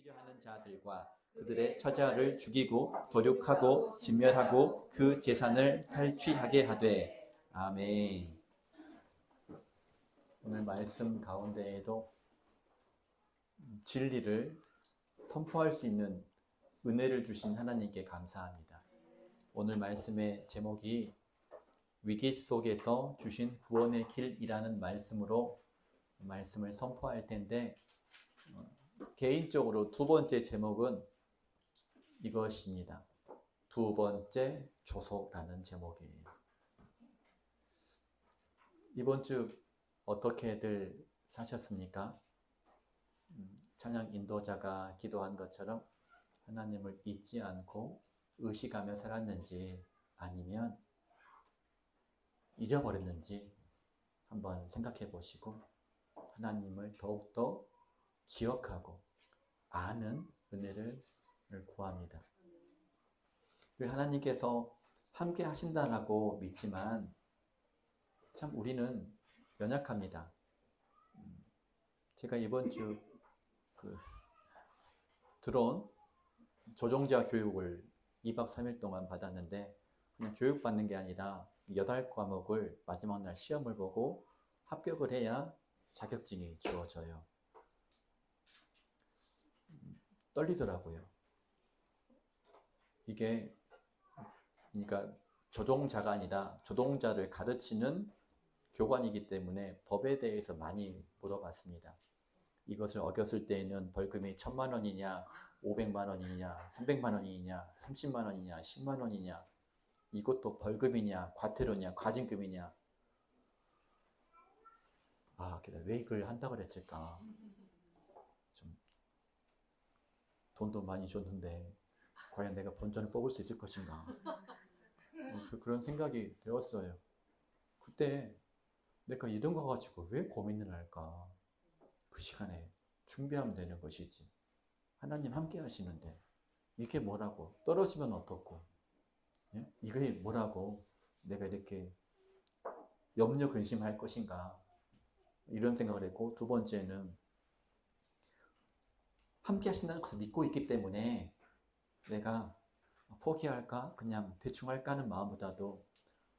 비교하는 자들과 그들의 처자를 죽이고 도륙하고 진멸하고 그 재산을 탈취하게 하되. 아멘. 오늘 말씀 가운데에도 진리를 선포할 수 있는 은혜를 주신 하나님께 감사합니다. 오늘 말씀의 제목이 위기 속에서 주신 구원의 길이라는 말씀으로 말씀을 선포할 텐데, 개인적으로 두 번째 제목은 이것입니다. 두 번째 조소라는 제목이에요. 이번 주 어떻게들 사셨습니까? 찬양 인도자가 기도한 것처럼 하나님을 잊지 않고 의식하며 살았는지 아니면 잊어버렸는지 한번 생각해 보시고 하나님을 더욱더 기억하고 아는 은혜를 구합니다. 하나님께서 함께 하신다라고 믿지만 참 우리는 연약합니다. 제가 이번 주 들어온 조종자 교육을 2박 3일 동안 받았는데, 그냥 교육받는 게 아니라 8과목을 마지막 날 시험을 보고 합격을 해야 자격증이 주어져요. 떨리더라고요. 이게 그러니까 조종자가 아니라 조종자를 가르치는 교관이기 때문에 법에 대해서 많이 물어봤습니다. 이것을 어겼을 때에는 벌금이 1,000만 원이냐, 500만 원이냐, 300만 원이냐, 30만 원이냐, 10만 원이냐, 이것도 벌금이냐, 과태료냐, 과징금이냐. 왜 이걸 한다고 그랬을까? 좀 돈도 많이 줬는데 과연 내가 본전을 뽑을 수 있을 것인가? 그래서 그런 생각이 되었어요. 그때 내가 이런 거 가지고 왜 고민을 할까? 그 시간에 준비하면 되는 것이지. 하나님 함께 하시는데 이게 뭐라고? 떨어지면 어떻고? 예? 이게 뭐라고 내가 이렇게 염려 근심할 것인가? 이런 생각을 했고, 두 번째는 함께 하신다는 것을 믿고 있기 때문에 내가 포기할까? 그냥 대충 할까 하는 마음보다도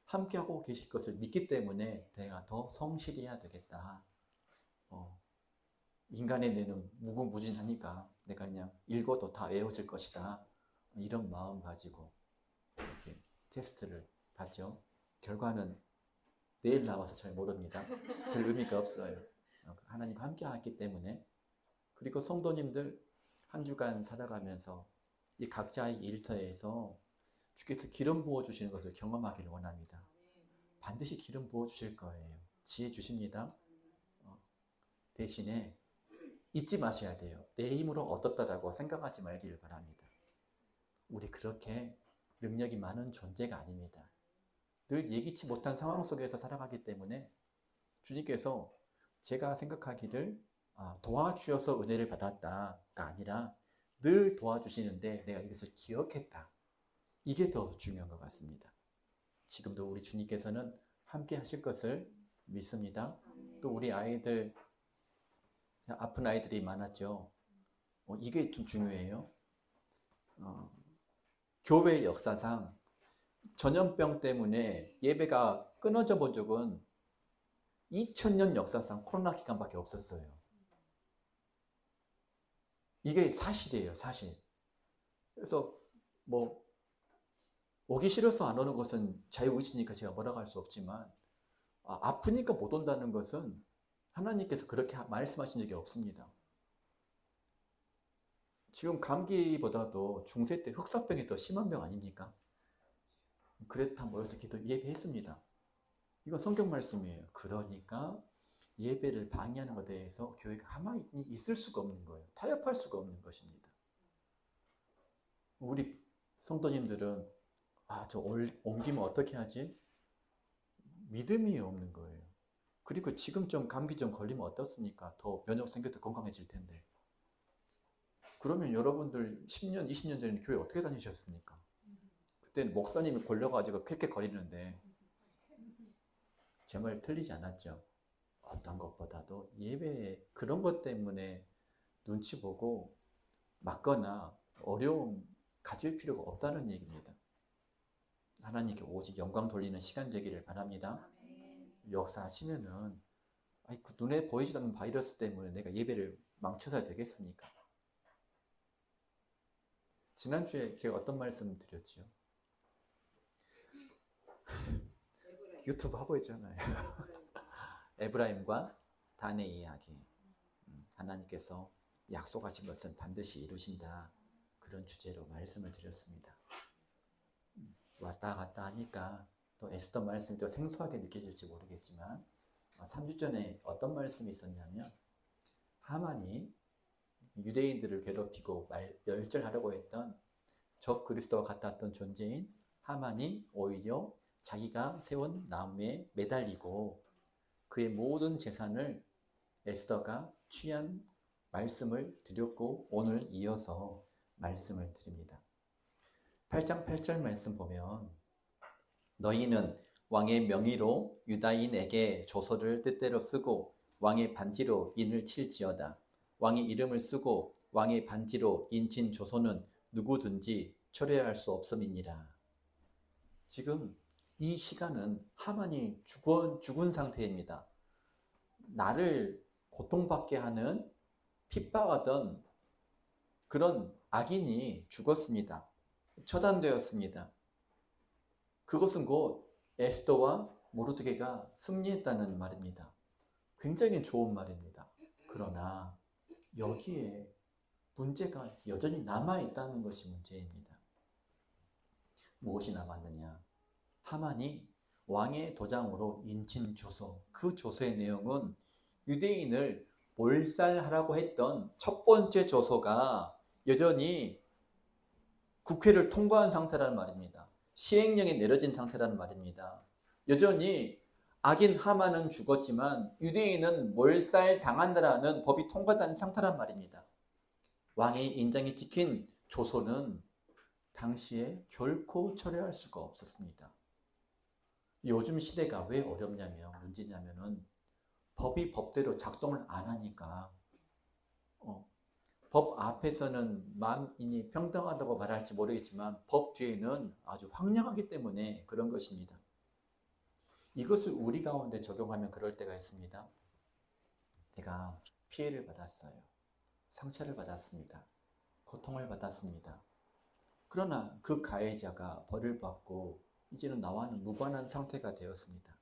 함께하고 계실 것을 믿기 때문에 내가 더 성실해야 되겠다. 인간의 뇌는 무궁무진하니까 내가 그냥 읽어도 다 외워질 것이다. 이런 마음 가지고 이렇게 테스트를 봤죠. 결과는 내일 나와서 잘 모릅니다. 별 의미가 없어요. 하나님과 함께 하기 때문에. 그리고 성도님들 한 주간 살아가면서 이 각자의 일터에서 주께서 기름 부어주시는 것을 경험하기를 원합니다. 반드시 기름 부어주실 거예요. 지혜 주십니다. 대신에 잊지 마셔야 돼요. 내 힘으로 얻었다라고 생각하지 말기를 바랍니다. 우리 그렇게 능력이 많은 존재가 아닙니다. 늘 예기치 못한 상황 속에서 살아가기 때문에 주님께서 제가 생각하기를 도와주셔서 은혜를 받았다가 아니라 늘 도와주시는데 내가 이것을 기억했다. 이게 더 중요한 것 같습니다. 지금도 우리 주님께서는 함께 하실 것을 믿습니다. 또 우리 아이들, 아픈 아이들이 많았죠. 이게 좀 중요해요. 교회 역사상 전염병 때문에 예배가 끊어져 본 적은 2000년 역사상 코로나 기간밖에 없었어요. 이게 사실이에요, 사실. 그래서 오기 싫어서 안 오는 것은 자유의지니까 제가 뭐라고 할 수 없지만, 아프니까 못 온다는 것은 하나님께서 그렇게 말씀하신 적이 없습니다. 지금 감기보다도 중세 때 흑사병이 더 심한 병 아닙니까? 그래서 다 모여서 예배했습니다. 이건 성경 말씀이에요. 그러니까 예배를 방해하는 것에 대해서 교회가 가만히 있을 수가 없는 거예요. 타협할 수가 없는 것입니다. 우리 성도님들은 저 옮기면 어떻게 하지? 믿음이 없는 거예요. 그리고 지금 좀 감기 좀 걸리면 어떻습니까? 더 면역 생겨서 건강해질 텐데. 그러면 여러분들 10년, 20년 전에 교회 어떻게 다니셨습니까? 그때는 목사님이 걸려가지고 쾌쾌 거리는데 제 말 틀리지 않았죠? 어떤 것보다도 예배 그런 것 때문에 눈치 보고 맞거나 어려움 가질 필요가 없다는 얘기입니다. 하나님께 오직 영광 돌리는 시간 되기를 바랍니다. 역사하시면은 그 눈에 보이지 않는 바이러스 때문에 내가 예배를 망쳐서야 되겠습니까? 지난주에 제가 어떤 말씀 드렸죠? 유튜브 하고 있잖아요. 에브라임과 단의 이야기. 하나님께서 약속하신 것은 반드시 이루신다. 그런 주제로 말씀을 드렸습니다. 왔다 갔다 하니까 또 에스더 말씀이 또 생소하게 느껴질지 모르겠지만 3주 전에 어떤 말씀이 있었냐면 하만이 유대인들을 괴롭히고 멸절하려고 했던 적 그리스도와 같았던 존재인 하만이 오히려 자기가 세운 나무에 매달리고 그의 모든 재산을 에스더가 취한 말씀을 드렸고 오늘 이어서 말씀을 드립니다. 8장 8절 말씀 보면 너희는 왕의 명의로 유다인에게 조서를 뜻대로 쓰고 왕의 반지로 인을 칠지어다. 왕의 이름을 쓰고 왕의 반지로 인친 조서는 누구든지 철회할 수 없음이니라. 지금 이 시간은 하만이 죽은 상태입니다. 나를 고통받게 하는 핍박하던 그런 악인이 죽었습니다. 처단되었습니다. 그것은 곧 에스더와 모르드게가 승리했다는 말입니다. 굉장히 좋은 말입니다. 그러나 여기에 문제가 여전히 남아있다는 것이 문제입니다. 무엇이 남았느냐? 하만이 왕의 도장으로 인친 조서, 그 조서의 내용은 유대인을 몰살하라고 했던 첫 번째 조서가 여전히 국회를 통과한 상태라는 말입니다. 시행령이 내려진 상태라는 말입니다. 여전히 악인 하만은 죽었지만 유대인은 몰살당한다라는 법이 통과된 상태란 말입니다. 왕의 인장이 찍힌 조서는 당시에 결코 철회할 수가 없었습니다. 요즘 시대가 왜 어렵냐면 문제냐면은 법이 법대로 작동을 안 하니까 법 앞에서는 만인이 평등하다고 말할지 모르겠지만 법 뒤에는 아주 황량하기 때문에 그런 것입니다. 이것을 우리 가운데 적용하면 그럴 때가 있습니다. 내가 피해를 받았어요. 상처를 받았습니다. 고통을 받았습니다. 그러나 그 가해자가 벌을 받고 이제는 나와는 무관한 상태가 되었습니다.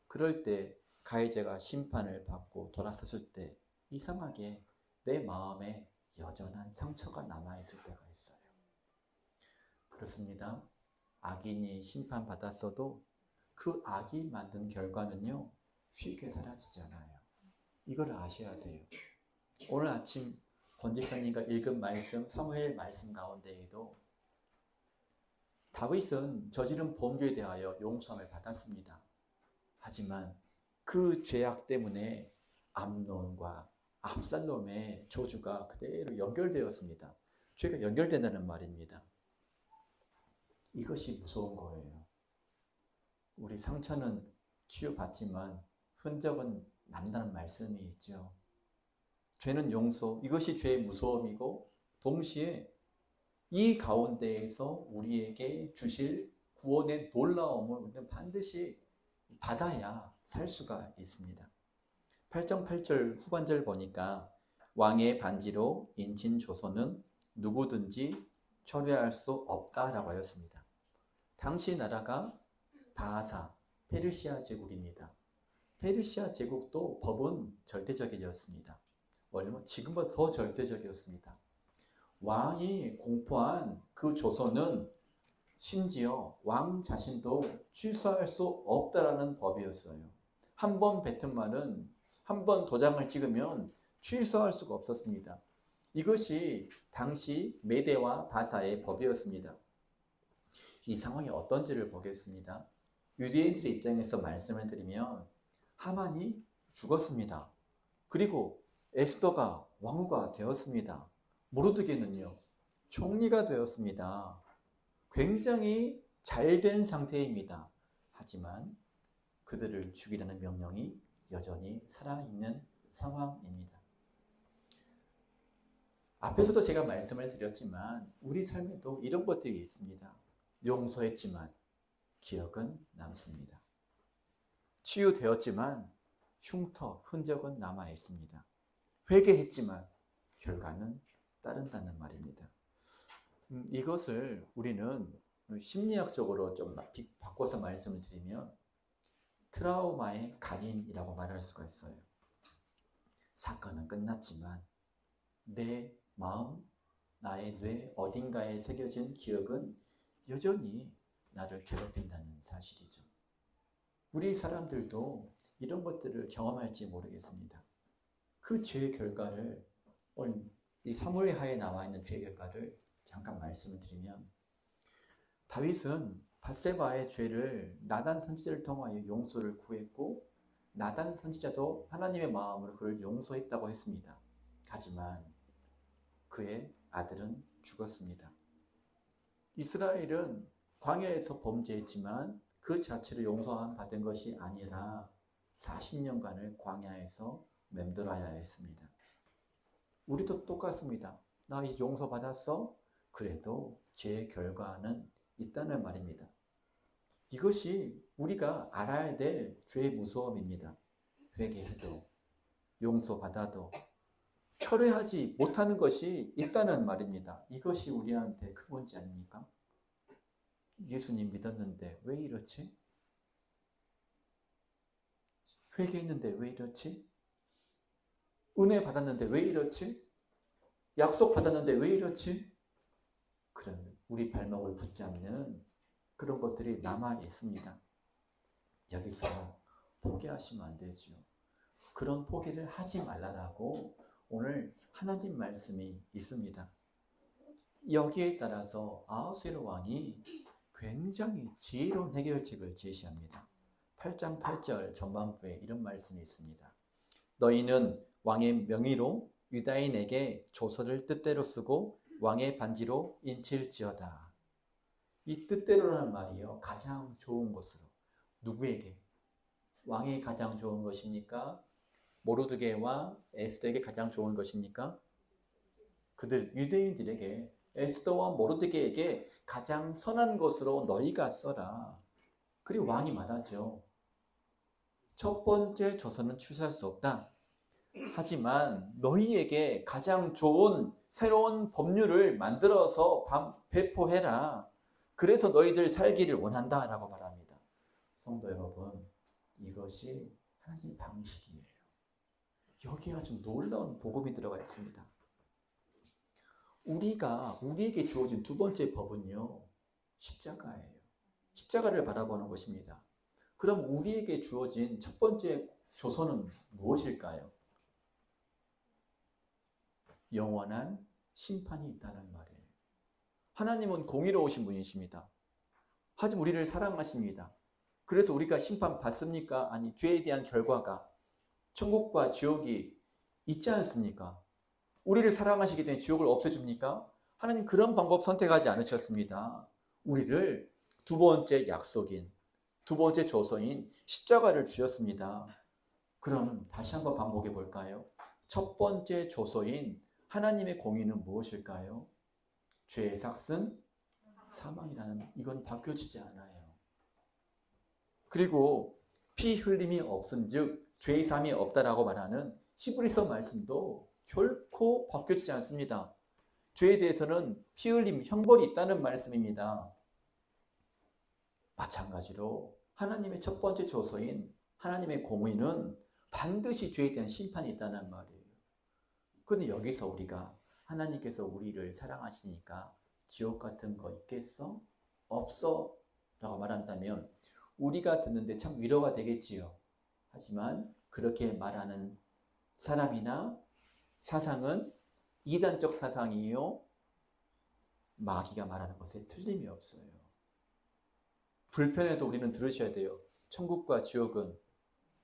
그럴 때 가해자가 심판을 받고 돌아섰을 때 이상하게 내 마음에 여전한 상처가 남아있을 때가 있어요. 그렇습니다. 악인이 심판받았어도 그 악이 만든 결과는요 쉽게 사라지지 않아요. 이걸 아셔야 돼요. 오늘 아침 권 집사님과 읽은 말씀, 사무엘 말씀 가운데에도 다윗은 저지른 범죄에 대하여 용서함을 받았습니다. 하지만 그 죄악 때문에 암논과 압살롬의 저주가 그대로 연결되었습니다. 죄가 연결된다는 말입니다. 이것이 무서운 거예요. 우리 상처는 치유받지만 흔적은 남다는 말씀이 있죠. 죄는 용서, 이것이 죄의 무서움이고 동시에 이 가운데에서 우리에게 주실 구원의 놀라움을 우리는 반드시 받아야 살 수가 있습니다. 8장 8절 후반절 보니까 왕의 반지로 인친 조서는 누구든지 철회할 수 없다라고 하였습니다. 당시 나라가 바하사, 페르시아 제국입니다. 페르시아 제국도 법은 절대적이었습니다. 왜냐면 지금보다 더 절대적이었습니다. 왕이 공포한 그 조서는 심지어 왕 자신도 취소할 수 없다라는 법이었어요. 한 번 뱉은 말은 한 번 도장을 찍으면 취소할 수가 없었습니다. 이것이 당시 메대와 바사의 법이었습니다. 이 상황이 어떤지를 보겠습니다. 유대인들의 입장에서 말씀을 드리면 하만이 죽었습니다. 그리고 에스더가 왕후가 되었습니다. 모르드게는요 총리가 되었습니다. 굉장히 잘된 상태입니다. 하지만 그들을 죽이라는 명령이 여전히 살아있는 상황입니다. 앞에서도 제가 말씀을 드렸지만 우리 삶에도 이런 것들이 있습니다. 용서했지만 기억은 남습니다. 치유되었지만 흉터, 흔적은 남아 있습니다. 회개했지만 결과는 따른다는 말입니다. 이것을 우리는 심리학적으로 좀 바꿔서 말씀을 드리면 트라우마의 각인이라고 말할 수가 있어요. 사건은 끝났지만 내 마음, 나의 뇌 어딘가에 새겨진 기억은 여전히 나를 괴롭힌다는 사실이죠. 우리 사람들도 이런 것들을 경험할지 모르겠습니다. 그 죄의 결과를 오늘 이 사무엘하에 나와 있는 죄의 결과를 잠깐 말씀을 드리면 다윗은 밧세바의 죄를 나단 선지자를 통하여 용서를 구했고 나단 선지자도 하나님의 마음으로 그를 용서했다고 했습니다. 하지만 그의 아들은 죽었습니다. 이스라엘은 광야에서 범죄했지만 그 자체를 용서함 받은 것이 아니라 40년간을 광야에서 맴돌아야 했습니다. 우리도 똑같습니다. 나 이제 용서받았어? 그래도 죄의 결과는 있다는 말입니다. 이것이 우리가 알아야 될 죄의 무서움입니다. 회개해도 용서받아도 철회하지 못하는 것이 있다는 말입니다. 이것이 우리한테 큰 문제 아닙니까? 예수님 믿었는데 왜 이렇지? 회개했는데 왜 이렇지? 은혜 받았는데 왜 이렇지? 약속 받았는데 왜 이렇지? 그런 우리 발목을 붙잡는 그런 것들이 남아 있습니다. 여기서 포기하시면 안 되죠. 그런 포기를 하지 말라라고 오늘 하나님 말씀이 있습니다. 여기에 따라서 아하수에로 왕이 굉장히 지혜로운 해결책을 제시합니다. 8장 8절 전반부에 이런 말씀이 있습니다. 너희는 왕의 명의로 유다인에게 조서를 뜻대로 쓰고 왕의 반지로 인칠지어다. 이 뜻대로라는 말이요, 가장 좋은 것으로. 누구에게? 왕이 가장 좋은 것입니까? 모르드게와 에스더에게 가장 좋은 것입니까? 그들 유대인들에게, 에스더와 모르드게에게 가장 선한 것으로 너희가 써라. 그리고 왕이 말하죠. 첫 번째 조서는 취소할 수 없다. 하지만 너희에게 가장 좋은 새로운 법률을 만들어서 배포해라. 그래서 너희들 살기를 원한다 라고 말합니다. 성도 여러분, 이것이 하나님의 방식이에요. 여기에 아주 놀라운 복음이 들어가 있습니다. 우리에게 주어진 두 번째 법은요, 십자가예요. 십자가를 바라보는 것입니다. 그럼 우리에게 주어진 첫 번째 조서는 무엇일까요? 영원한 심판이 있다는 말이에요. 하나님은 공의로우신 분이십니다. 하지만 우리를 사랑하십니다. 그래서 우리가 심판 받습니까? 아니, 죄에 대한 결과가 천국과 지옥이 있지 않습니까? 우리를 사랑하시기 때문에 지옥을 없애줍니까? 하나님 그런 방법 선택하지 않으셨습니다. 우리를 두 번째 약속인, 두 번째 조서인 십자가를 주셨습니다. 그럼 다시 한번 반복해 볼까요? 첫 번째 조서인 하나님의 공의는 무엇일까요? 죄의 삭은 사망이라는, 이건 바뀌어지지 않아요. 그리고 피 흘림이 없은즉 죄의 삶이 없다라고 말하는 히브리서 말씀도 결코 바뀌어지지 않습니다. 죄에 대해서는 피 흘림, 형벌이 있다는 말씀입니다. 마찬가지로 하나님의 첫 번째 조서인 하나님의 공의는 반드시 죄에 대한 심판이 있다는 말이에요. 그런데 여기서 우리가 하나님께서 우리를 사랑하시니까 지옥 같은 거 있겠어? 없어? 라고 말한다면 우리가 듣는데 참 위로가 되겠지요. 하지만 그렇게 말하는 사람이나 사상은 이단적 사상이요, 마귀가 말하는 것에 틀림이 없어요. 불편해도 우리는 들으셔야 돼요. 천국과 지옥은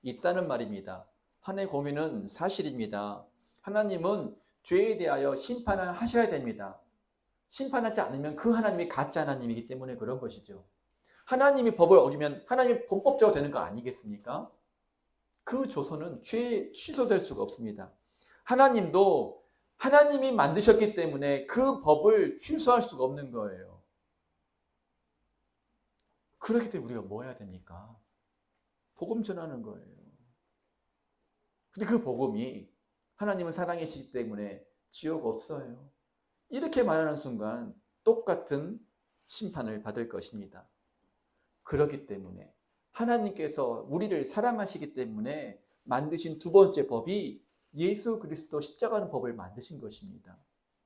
있다는 말입니다. 하나님의 공의는 사실입니다. 하나님은 죄에 대하여 심판을 하셔야 됩니다. 심판하지 않으면 그 하나님이 가짜 하나님이기 때문에 그런 것이죠. 하나님이 법을 어기면 하나님이 범법자가 되는 거 아니겠습니까? 그 조서는 취소될 수가 없습니다. 하나님도 하나님이 만드셨기 때문에 그 법을 취소할 수가 없는 거예요. 그렇기 때문에 우리가 뭐 해야 됩니까? 복음 전하는 거예요. 근데 그 복음이 하나님은 사랑이시기 때문에 지옥 없어요. 이렇게 말하는 순간 똑같은 심판을 받을 것입니다. 그렇기 때문에 하나님께서 우리를 사랑하시기 때문에 만드신 두 번째 법이 예수 그리스도 십자가는 법을 만드신 것입니다.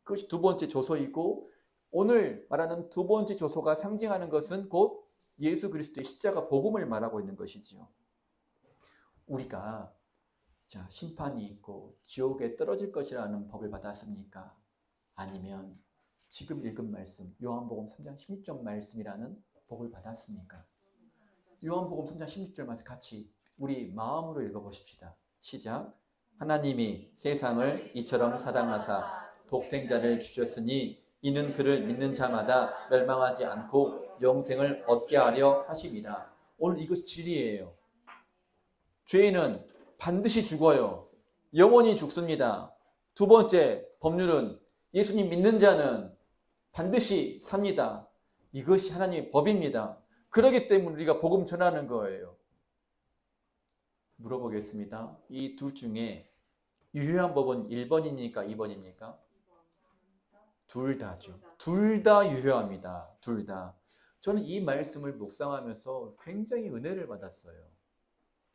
그것이 두 번째 조소이고, 오늘 말하는 두 번째 조소가 상징하는 것은 곧 예수 그리스도의 십자가 복음을 말하고 있는 것이지요. 우리가 심판이 있고 지옥에 떨어질 것이라는 법을 받았습니까? 아니면 지금 읽은 말씀 요한복음 3장 16절 말씀이라는 복을 받았습니까? 요한복음 3장 16절 말씀 같이 우리 마음으로 읽어보십시다. 시작. 하나님이 세상을 이처럼 사랑하사 독생자를 주셨으니 이는 그를 믿는 자마다 멸망하지 않고 영생을 얻게 하려 하심이라. 오늘 이것이 진리예요. 죄인은 반드시 죽어요. 영원히 죽습니다. 두 번째 법률은 예수님 믿는 자는 반드시 삽니다. 이것이 하나님의 법입니다. 그렇기 때문에 우리가 복음 전하는 거예요. 물어보겠습니다. 이 둘 중에 유효한 법은 1번입니까? 2번입니까? 둘 다죠. 둘 다 유효합니다. 둘 다. 저는 이 말씀을 묵상하면서 굉장히 은혜를 받았어요.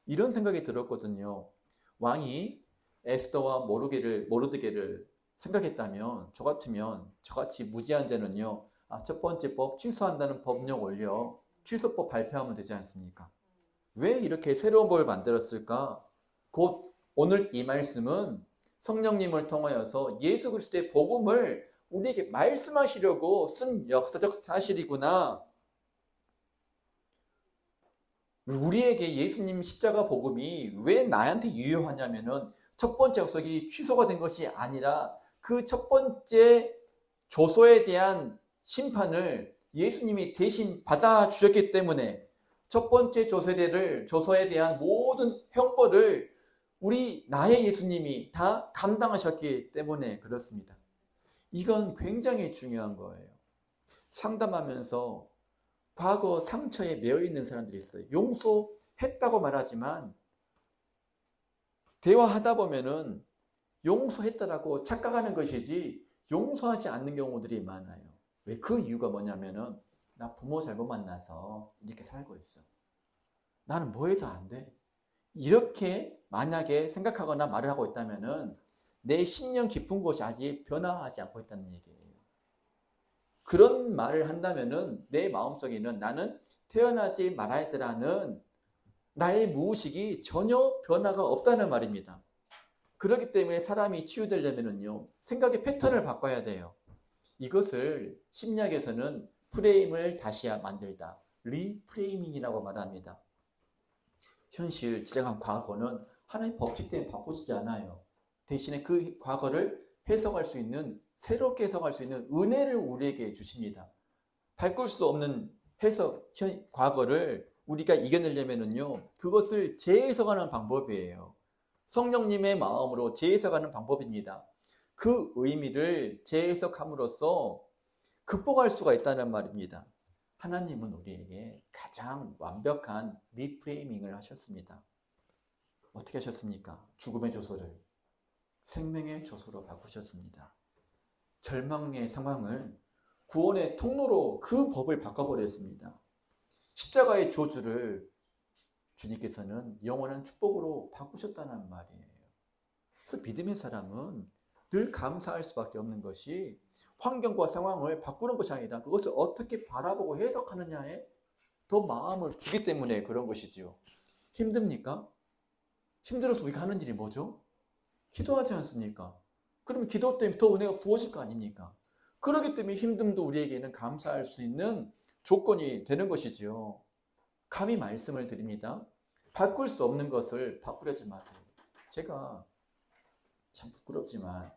이런 생각이 들었거든요. 왕이 에스더와 모르드게를 생각했다면, 저 같으면 저같이 무지한 자는요, 첫 번째 법 취소한다는 법령 올려 취소법 발표하면 되지 않습니까? 왜 이렇게 새로운 법을 만들었을까? 곧 오늘 이 말씀은 성령님을 통하여서 예수 그리스도의 복음을 우리에게 말씀하시려고 쓴 역사적 사실이구나. 우리에게 예수님 십자가 복음이 왜 나한테 유효하냐면은 첫 번째 약속이 취소가 된 것이 아니라 그 첫 번째 조소에 대한 심판을 예수님이 대신 받아주셨기 때문에 첫 번째 조소에 대한 모든 형벌을 나의 예수님이 다 감당하셨기 때문에 그렇습니다. 이건 굉장히 중요한 거예요. 상담하면서 과거 상처에 매여 있는 사람들이 있어요. 용서했다고 말하지만 대화하다 보면은 용서했다라고 착각하는 것이지 용서하지 않는 경우들이 많아요. 왜? 그 이유가 뭐냐면은 나 부모 잘못 만나서 이렇게 살고 있어. 나는 뭐 해도 안 돼. 이렇게 만약에 생각하거나 말을 하고 있다면은 내 신령 깊은 곳이 아직 변화하지 않고 있다는 얘기예요. 그런 말을 한다면은 내 마음속에는 나는 태어나지 말아야 했더라는 나의 무의식이 전혀 변화가 없다는 말입니다. 그렇기 때문에 사람이 치유되려면은요, 생각의 패턴을 바꿔야 돼요. 이것을 심리학에서는 프레임을 다시 만들다, 리프레이밍이라고 말합니다. 현실, 지나간 과거는 하나의 법칙 때문에 바꾸지지 않아요. 대신에 그 과거를 해석할 수 있는, 새롭게 해석할 수 있는 은혜를 우리에게 주십니다. 바꿀 수 없는 과거를 우리가 이겨내려면은요, 그것을 재해석하는 방법이에요. 성령님의 마음으로 재해석하는 방법입니다. 그 의미를 재해석함으로써 극복할 수가 있다는 말입니다. 하나님은 우리에게 가장 완벽한 리프레이밍을 하셨습니다. 어떻게 하셨습니까? 죽음의 조소를 생명의 조소로 바꾸셨습니다. 절망의 상황을 구원의 통로로 그 법을 바꿔버렸습니다. 십자가의 저주를 주님께서는 영원한 축복으로 바꾸셨다는 말이에요. 그래서 믿음의 사람은 늘 감사할 수밖에 없는 것이 환경과 상황을 바꾸는 것이 아니라 그것을 어떻게 바라보고 해석하느냐에 더 마음을 주기 때문에 그런 것이지요. 힘듭니까? 힘들어서 우리가 하는 일이 뭐죠? 기도하지 않습니까? 그러면 기도 때문에 더 은혜가 부어질 거 아닙니까? 그렇기 때문에 힘듦도 우리에게는 감사할 수 있는 조건이 되는 것이지요. 감히 말씀을 드립니다. 바꿀 수 없는 것을 바꾸려지 마세요. 제가 참 부끄럽지만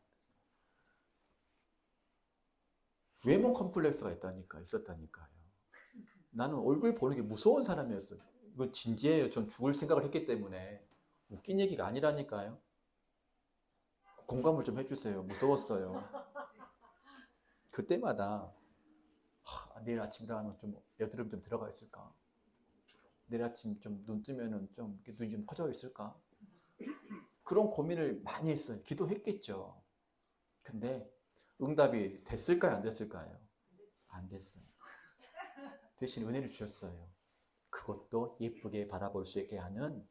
외모 컴플렉스가 있었다니까요. 나는 얼굴 보는 게 무서운 사람이었어요. 이건 진지해요. 전 죽을 생각을 했기 때문에 웃긴 얘기가 아니라니까요. 공감을 좀 해주세요. 무서웠어요. 그때마다 내일 아침 일어나면 좀 여드름 좀 들어가 있을까? 내일 아침 좀 눈 뜨면은 좀 눈이 좀 커져 있을까? 그런 고민을 많이 했어요. 기도했겠죠. 근데 응답이 됐을까요? 안 됐을까요? 안 됐어요. 대신 은혜를 주셨어요. 그것도 예쁘게 바라볼 수 있게 하는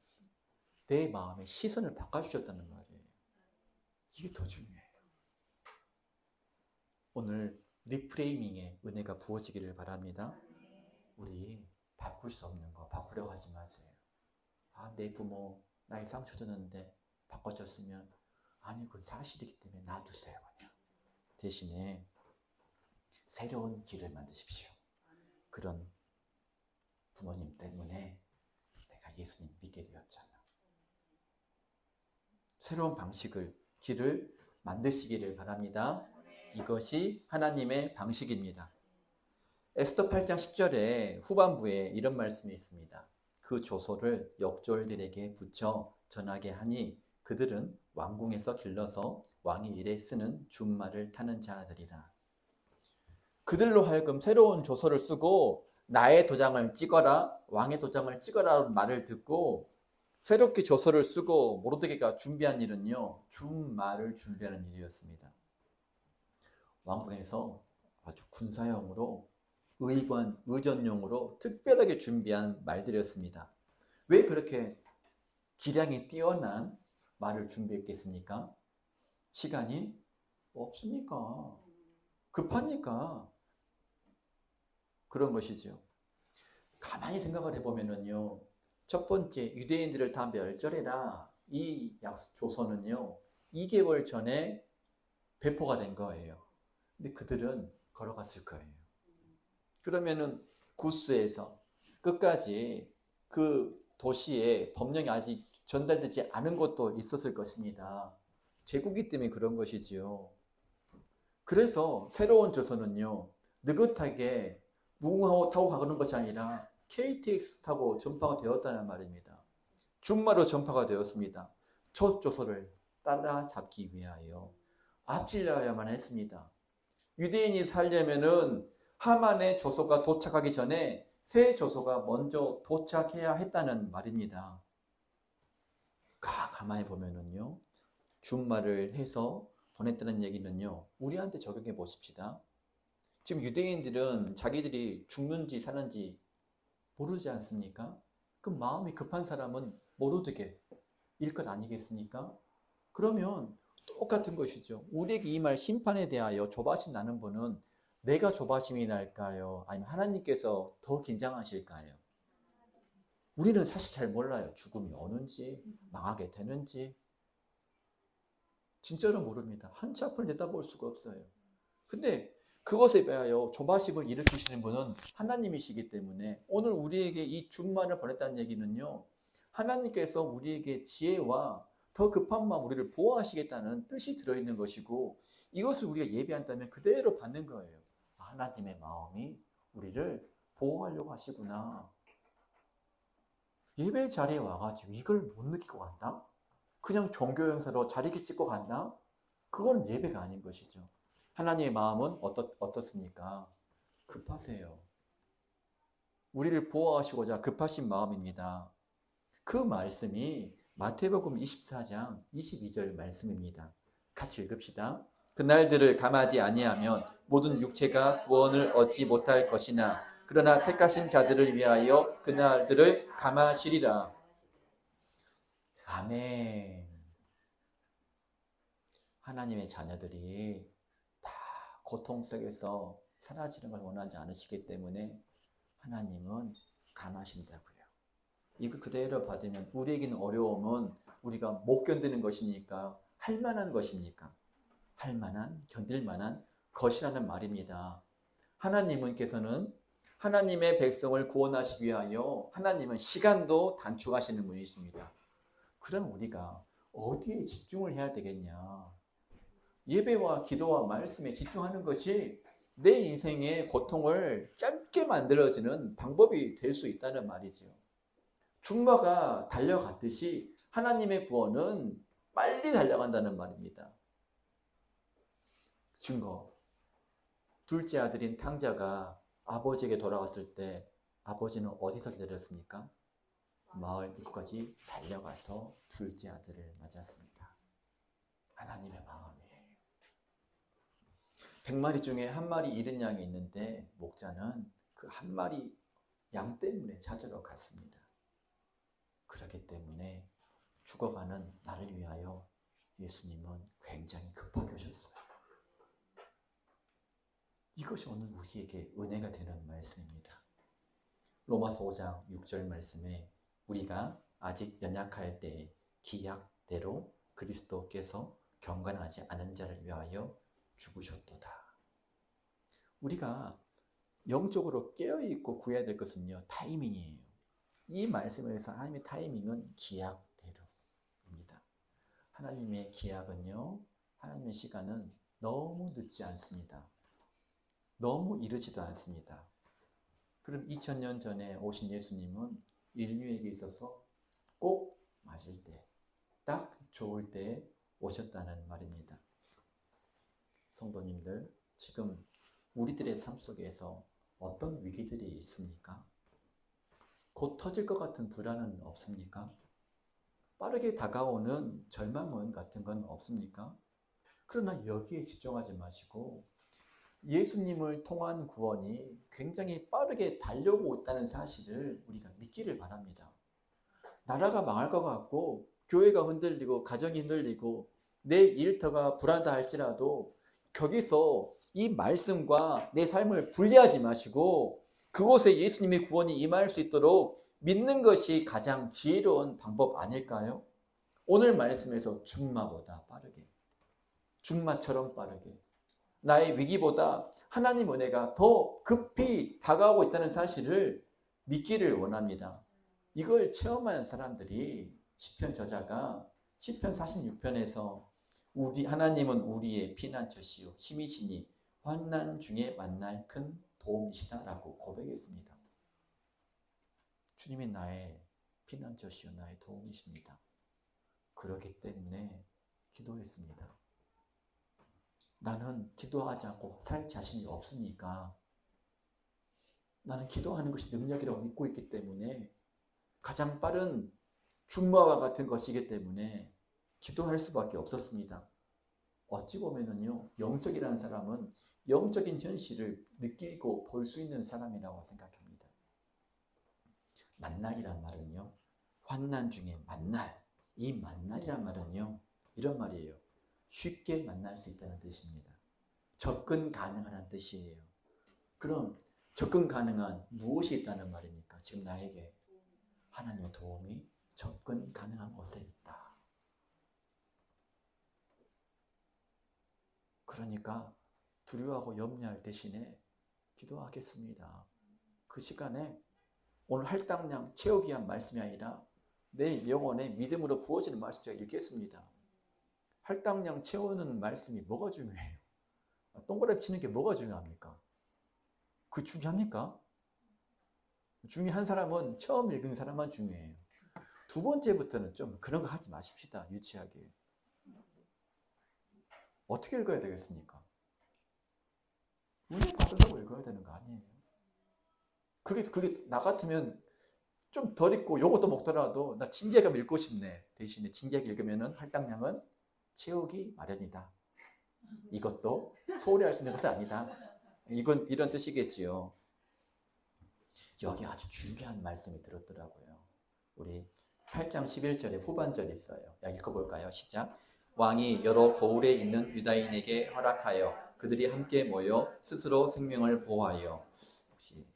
내 마음의 시선을 바꿔주셨다는 말이에요. 이게 더 중요해요. 오늘 리프레이밍의 은혜가 부어지기를 바랍니다. 우리 바꿀 수 없는 거 바꾸려고 하지 마세요. 내 부모 나이 상처 줬는데 바꿔줬으면 아니 그건 사실이기 때문에 놔두세요. 그냥. 대신에 새로운 길을 만드십시오. 그런 부모님 때문에 내가 예수님 믿게 되었잖아. 새로운 방식을, 길을 만드시기를 바랍니다. 이것이 하나님의 방식입니다. 에스더 8장 10절에 후반부에 이런 말씀이 있습니다. 그 조서를 역졸들에게 붙여 전하게 하니 그들은 왕궁에서 길러서 왕의 일에 쓰는 준말을 타는 자들이라. 그들로 하여금 새로운 조서를 쓰고 나의 도장을 찍어라, 왕의 도장을 찍어라 말을 듣고 새롭게 조서를 쓰고 모르드게가 준비한 일은요, 준말을 준비하는 일이었습니다. 왕궁에서 아주 군사형으로 의관, 의전용으로 특별하게 준비한 말들이었습니다. 왜 그렇게 기량이 뛰어난 말을 준비했겠습니까? 시간이 없으니까, 급하니까 그런 것이죠. 가만히 생각을 해보면요, 첫 번째 유대인들을 다 멸절해라, 이 조서는요 2개월 전에 배포가 된 거예요. 근데 그들은 걸어갔을 거예요. 그러면은 구스에서 끝까지 그 도시에 법령이 아직 전달되지 않은 것도 있었을 것입니다. 제국이기 때문에 그런 것이지요. 그래서 새로운 조선은요, 느긋하게 무궁화호 타고 가는 것이 아니라 KTX 타고 전파가 되었다는 말입니다. 준마로 전파가 되었습니다. 첫 조서를 따라잡기 위하여 앞질러야만 했습니다. 유대인이 살려면은 하만의 조서가 도착하기 전에 새 조서가 먼저 도착해야 했다는 말입니다. 가만히 보면은요, 준말을 해서 보냈다는 얘기는요, 우리한테 적용해 보십시다. 지금 유대인들은 자기들이 죽는지 사는지 모르지 않습니까? 그 마음이 급한 사람은 모르게 일 것 아니겠습니까? 그러면 똑같은 것이죠. 우리에게 이 말 심판에 대하여 조바심 나는 분은 내가 조바심이 날까요? 아니면 하나님께서 더 긴장하실까요? 우리는 사실 잘 몰라요. 죽음이 오는지 망하게 되는지 진짜로 모릅니다. 한치 앞을 내다볼 수가 없어요. 근데 그것에 대하여 조바심을 일으키시는 분은 하나님이시기 때문에 오늘 우리에게 이 준말을 보냈다는 얘기는요, 하나님께서 우리에게 지혜와 더 급한 마음 우리를 보호하시겠다는 뜻이 들어있는 것이고, 이것을 우리가 예배한다면 그대로 받는 거예요. 하나님의 마음이 우리를 보호하려고 하시구나. 예배 자리에 와가지고 이걸 못 느끼고 간다? 그냥 종교 행사로 자리기 찍고 간다? 그건 예배가 아닌 것이죠. 하나님의 마음은 어떻습니까? 급하세요. 우리를 보호하시고자 급하신 마음입니다. 그 말씀이 마태복음 24장 22절 말씀입니다. 같이 읽읍시다. 그날들을 감하지 아니하면 모든 육체가 구원을 얻지 못할 것이나 그러나 택하신 자들을 위하여 그날들을 감하시리라. 아멘. 하나님의 자녀들이 다 고통 속에서 사라지는 걸 원하지 않으시기 때문에 하나님은 감하신다고요. 이거 그대로 받으면 우리에게는 어려움은 우리가 못 견디는 것입니까? 할 만한 것입니까? 할 만한, 견딜 만한 것이라는 말입니다. 하나님께서는 하나님의 백성을 구원하시기 위하여 하나님은 시간도 단축하시는 분이십니다. 그럼 우리가 어디에 집중을 해야 되겠냐? 예배와 기도와 말씀에 집중하는 것이 내 인생의 고통을 짧게 만들어지는 방법이 될 수 있다는 말이죠. 준마가 달려갔듯이 하나님의 구원은 빨리 달려간다는 말입니다. 증거. 둘째 아들인 탕자가 아버지에게 돌아왔을 때 아버지는 어디서 기다렸습니까? 마을 입구까지 달려가서 둘째 아들을 맞았습니다. 하나님의 마음이에요. 100마리 중에 한 마리 잃은 양이 있는데 목자는 그 한 마리 양 때문에 찾으러 갔습니다. 그렇기 때문에 죽어가는 나를 위하여 예수님은 굉장히 급하게 오셨어요. 이것이 오늘 우리에게 은혜가 되는 말씀입니다. 로마서 5장 6절 말씀에 우리가 아직 연약할 때 기약대로 그리스도께서 경건하지 않은 자를 위하여 죽으셨도다. 우리가 영적으로 깨어있고 구해야 될 것은요, 타이밍이에요. 이 말씀에서 하나님의 타이밍은 기약대로입니다. 하나님의 기약은요, 하나님의 시간은 너무 늦지 않습니다. 너무 이르지도 않습니다. 그럼 2000년 전에 오신 예수님은 인류에게 있어서 꼭 맞을 때, 딱 좋을 때에 오셨다는 말입니다. 성도님들, 지금 우리들의 삶 속에서 어떤 위기들이 있습니까? 곧 터질 것 같은 불안은 없습니까? 빠르게 다가오는 절망은 같은 건 없습니까? 그러나 여기에 집중하지 마시고 예수님을 통한 구원이 굉장히 빠르게 달려오고 있다는 사실을 우리가 믿기를 바랍니다. 나라가 망할 것 같고 교회가 흔들리고 가정이 흔들리고 내 일터가 불안하다 할지라도 거기서 이 말씀과 내 삶을 분리하지 마시고 그곳에 예수님의 구원이 임할 수 있도록 믿는 것이 가장 지혜로운 방법 아닐까요? 오늘 말씀에서 죽마보다 빠르게, 죽마처럼 빠르게 나의 위기보다 하나님 은혜가 더 급히 다가오고 있다는 사실을 믿기를 원합니다. 이걸 체험한 사람들이 시편 저자가 시편 46편에서 하나님은 우리의 피난처시요 힘이시니 환난 중에 만날 큰 도움이시다라고 고백했습니다. 주님이 나의 피난처시요 나의 도움이십니다. 그렇기 때문에 기도했습니다. 나는 기도하지 않고 살 자신이 없으니까 나는 기도하는 것이 능력이라고 믿고 있기 때문에 가장 빠른 중마와 같은 것이기 때문에 기도할 수밖에 없었습니다. 어찌 보면은요, 영적이라는 사람은 영적인 현실을 느끼고 볼 수 있는 사람이라고 생각합니다. 만날이란 말은요, 환난 중에 만날, 이 만날이란 말은요, 이런 말이에요. 쉽게 만날 수 있다는 뜻입니다. 접근 가능한 뜻이에요. 그럼 접근 가능한 무엇이 있다는 말입니까? 지금 나에게 하나님의 도움이 접근 가능한 곳에 있다. 그러니까 두려워하고 염려할 대신에 기도하겠습니다. 그 시간에 오늘 할당량 채우기 위한 말씀이 아니라 내 영혼에 믿음으로 부어지는 말씀 제가 읽겠습니다. 할당량 채우는 말씀이 뭐가 중요해요? 동그라미 치는 게 뭐가 중요합니까? 그 중요합니까? 중요한 사람은 처음 읽은 사람만 중요해요. 두 번째부터는 좀 그런 거 하지 마십시다. 유치하게. 어떻게 읽어야 되겠습니까? 은혜 받으려고 읽어야 되는 거 아니에요. 그게 나 같으면 좀 덜 읽고 요것도 먹더라도 나 진지하게 읽고 싶네. 대신에 진지하게 읽으면 할당량은 채우기 마련이다. 이것도 소홀히 할 수 있는 것은 아니다. 이런 뜻이겠지요. 여기 아주 중요한 말씀이 들었더라고요. 우리 8장 11절에 후반절이 있어요. 읽어볼까요? 시작. 왕이 여러 고을에 있는 유다인에게 허락하여 그들이 함께 모여 스스로 생명을 보호하여. 혹시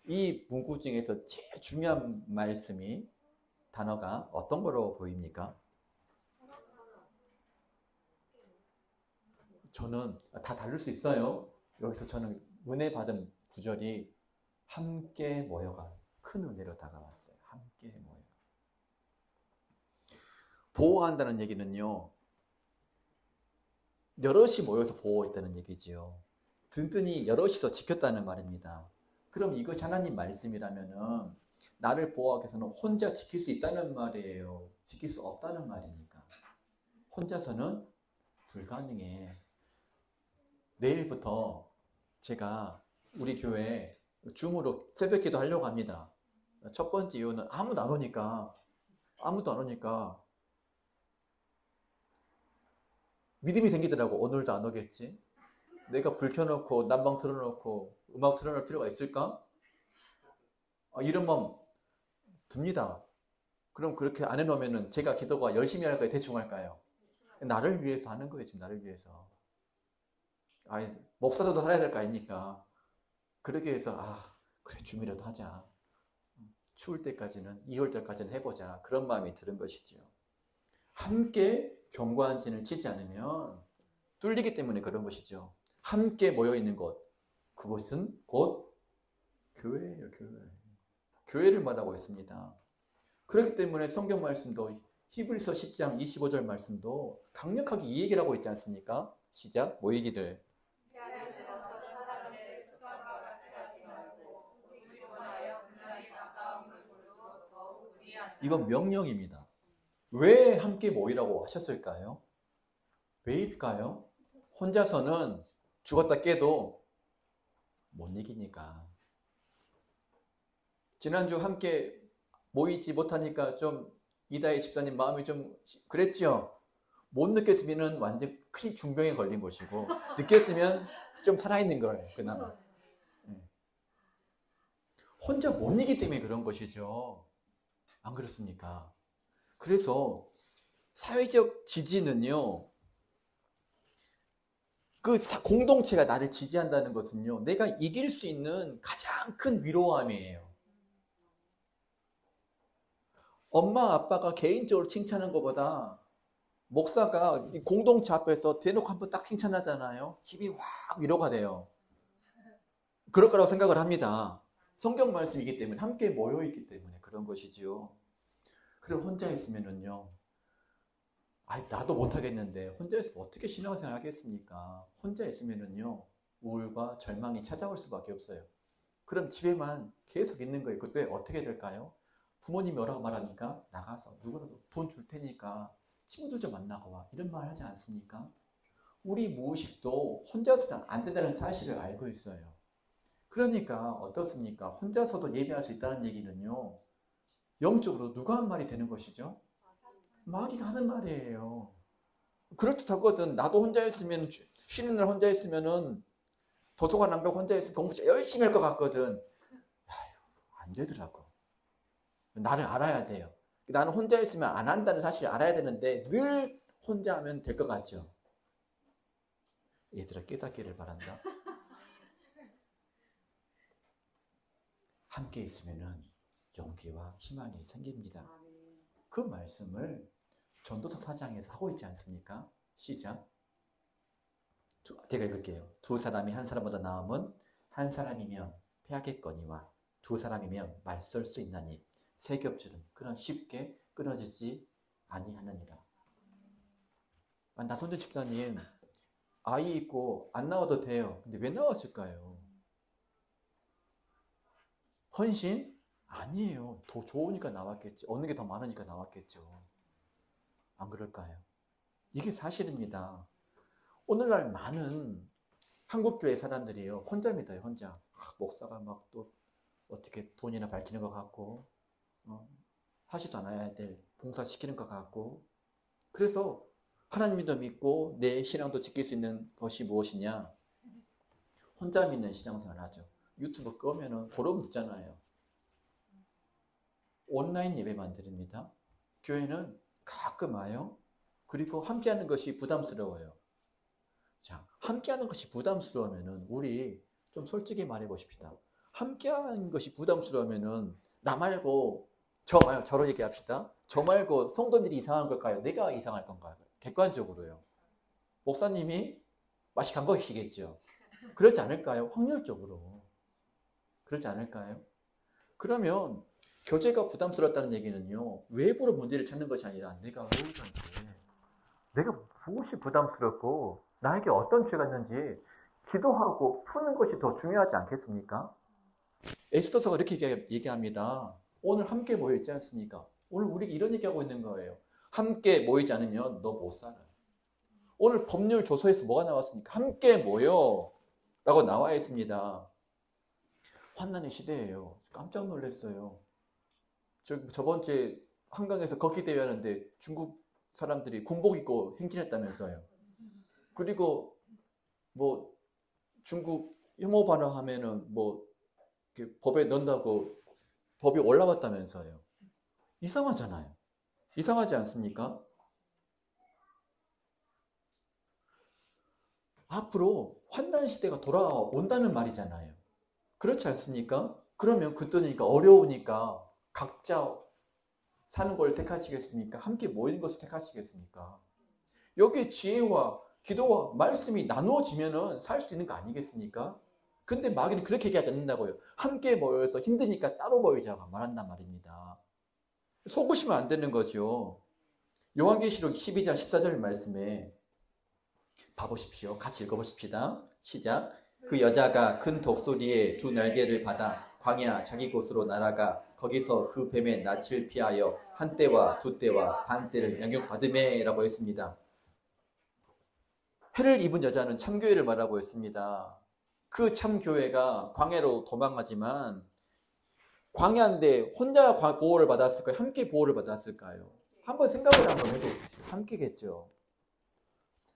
이 문구 중에서 제일 중요한 말씀이 단어가 어떤 거로 보입니까? 저는 다 다를 수 있어요. 여기서 저는 은혜 받은 구절이 함께 모여가 큰 은혜로 다가왔어요. 함께 모여. 보호한다는 얘기는요, 여럿이 모여서 보호했다는 얘기지요. 든든히 여럿이서 지켰다는 말입니다. 그럼 이것이 하나님 말씀이라면은 나를 보호하기 위해서는 혼자 지킬 수 있다는 말이에요. 지킬 수 없다는 말이니까. 혼자서는 불가능해. 내일부터 제가 우리 교회 줌으로 새벽 기도 하려고 합니다. 첫 번째 이유는 아무도 안 오니까 믿음이 생기더라고. 오늘도 안 오겠지? 내가 불 켜놓고 난방 틀어놓고 음악 틀어놓을 필요가 있을까? 이런 마음 듭니다. 그럼 그렇게 안 해놓으면 제가 기도가 열심히 할까요? 대충 할까요? 나를 위해서 하는 거예요. 지금 나를 위해서. 목사도 살아야 될 거 아닙니까? 그러기 위해서 그래 줌이라도 하자. 추울 때까지는 2월 때까지는 해보자. 그런 마음이 드는 것이지요. 함께 견고한 진을 치지 않으면 뚫리기 때문에 그런 것이죠. 함께 모여있는 곳, 그곳은 곧 교회예요. 교회를 말하고 있습니다. 그렇기 때문에 성경 말씀도 히브리서 10장 25절 말씀도 강력하게 이 얘기를 하고 있지 않습니까? 시작, 모이기를. 이건 명령입니다. 왜 함께 모이라고 하셨을까요? 왜일까요? 혼자서는 죽었다 깨도 못 이기니까. 지난주 함께 모이지 못하니까 좀 이다희 집사님 마음이 좀 그랬죠? 못 느꼈으면 완전 큰 중병에 걸린 것이고 느꼈으면 좀 살아있는 거예요. 그나마. 혼자 못 이기기 때문에 그런 것이죠. 안 그렇습니까? 그래서 사회적 지지는요, 그 공동체가 나를 지지한다는 것은요, 내가 이길 수 있는 가장 큰 위로함이에요. 엄마 아빠가 개인적으로 칭찬하는 것보다 목사가 공동체 앞에서 대놓고 한번 딱 칭찬하잖아요. 힘이 확 위로가 돼요. 그럴 거라고 생각을 합니다. 성경 말씀이기 때문에, 함께 모여있기 때문에 그런 것이지요. 그리고 혼자 있으면은요, 나도 못하겠는데 혼자 있으면 어떻게 신앙생활 하겠습니까? 혼자 있으면은요, 우울과 절망이 찾아올 수밖에 없어요. 그럼 집에만 계속 있는 거예요. 그때 어떻게 될까요? 부모님이 오라고 말하니까 나가서 누구라도 돈 줄 테니까 친구들 좀 만나고 와, 이런 말 하지 않습니까? 우리 무의식도 혼자서는 안 된다는 사실을 알고 있어요. 그러니까 어떻습니까? 혼자서도 예배할 수 있다는 얘기는요, 영적으로 누가 한 말이 되는 것이죠? 마귀가 하는 말이에요. 그렇듯하거든. 나도 혼자 있으면, 쉬는 날 혼자 있으면은 도서관 안 가고 혼자 있으면 공부 열심히 할 것 같거든. 안 되더라고. 나를 알아야 돼요. 나는 혼자 있으면 안 한다는 사실을 알아야 되는데 늘 혼자 하면 될 것 같죠? 얘들아, 깨닫기를 바란다. 함께 있으면은 용기와 희망이 생깁니다. 그 말씀을 전도서 4장에서 하고 있지 않습니까? 시작. 제가 읽을게요. 두 사람이 한 사람보다 나음은 한 사람이면 패하겠거니와 두 사람이면 맞설 수 있나니 세 겹줄은 그런 쉽게 끊어지지 아니하느니라. 나선주 집사님, 아이 있고 안 나와도 돼요. 근데 왜 나왔을까요? 헌신? 아니에요. 더 좋으니까 나왔겠죠. 얻는 게 더 많으니까 나왔겠죠. 안 그럴까요? 이게 사실입니다. 오늘날 많은 한국교회 사람들이요, 혼자 믿어요. 혼자. 목사가 막 또 어떻게 돈이나 밝히는 것 같고, 하지도 않아야 될 봉사시키는 것 같고, 그래서 하나님도 믿고 내 신앙도 지킬 수 있는 것이 무엇이냐? 혼자 믿는 신앙생활을 하죠. 유튜브 끄면은 고름 듣잖아요. 온라인 예배만 드립니다. 교회는 가끔 와요. 그리고 함께하는 것이 부담스러워요. 자, 함께하는 것이 부담스러우면은 우리 좀 솔직히 말해 보십시다. 함께하는 것이 부담스러우면은 나 말고 저 말고 저로 얘기합시다. 저 말고 성도들이 이상한 걸까요? 내가 이상할 건가요? 객관적으로요. 목사님이 맛이 간 것이겠죠. 그렇지 않을까요? 확률적으로. 그렇지 않을까요? 그러면 교제가 부담스럽다는 얘기는요, 외부로 문제를 찾는 것이 아니라 내가 어떤지, 내가 무엇이 부담스럽고 나에게 어떤 죄가 있는지 기도하고 푸는 것이 더 중요하지 않겠습니까? 에스더서가 이렇게 얘기합니다. 오늘 함께 모이지 않습니까? 오늘 우리 이런 얘기하고 있는 거예요. 함께 모이지 않으면 너 못 살아. 오늘 법률 조서에서 뭐가 나왔습니까? 함께 모여 라고 나와 있습니다. 환난의 시대예요. 깜짝 놀랐어요. 저번 주에 한강에서 걷기 대회 하는데 중국 사람들이 군복 입고 행진했다면서요. 그리고 뭐 중국 혐오 발언하면은 뭐 법에 넣는다고 법이 올라왔다면서요. 이상하잖아요. 이상하지 않습니까? 앞으로 환난 시대가 돌아온다는 말이잖아요. 그렇지 않습니까? 그러면 그때니까 어려우니까 각자 사는 걸 택하시겠습니까? 함께 모이는 것을 택하시겠습니까? 여기에 지혜와 기도와 말씀이 나누어지면은 살 수 있는 거 아니겠습니까? 근데 마귀는 그렇게 얘기하지 않는다고요. 함께 모여서 힘드니까 따로 모이자고 말한단 말입니다. 속으시면 안 되는 거죠. 요한계시록 12장 14절 말씀에 봐보십시오. 같이 읽어보십시다. 시작. 그 여자가 큰 독수리의 두 날개를 받아 광야 자기 곳으로 날아가 거기서 그 뱀의 낯을 피하여 한 때와 두 때와 반 때를 양육받으매 라고 했습니다. 해를 입은 여자는 참교회를 말하고 있습니다. 그 참교회가 광야로 도망가지만 광야인데 혼자 보호를 받았을까요? 함께 보호를 받았을까요? 한번 생각을 한번 해보십시오. 함께겠죠.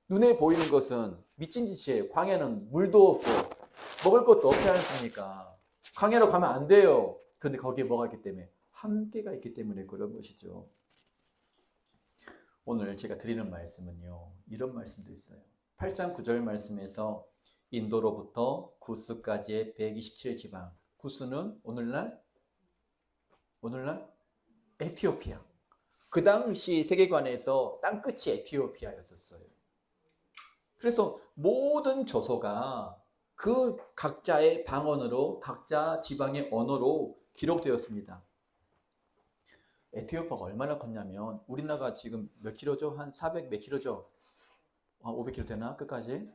눈에 보이는 것은 미친 짓이에요. 광야는 물도 없고 먹을 것도 없지 않습니까? 광야로 가면 안 돼요. 근데 거기에 뭐가 있기 때문에? 함께가 있기 때문에 그런 것이죠. 오늘 제가 드리는 말씀은요. 이런 말씀도 있어요. 8장 9절 말씀에서 인도로부터 구스까지의 127지방. 구스는 오늘날 에티오피아. 그 당시 세계관에서 땅끝이 에티오피아였었어요. 그래서 모든 조서가 그 각자의 방언으로 각자 지방의 언어로 기록되었습니다. 에티오피아가 얼마나 컸냐면 우리나라가 지금 몇 킬로죠? 한 400 몇 킬로죠? 500킬로 되나? 끝까지?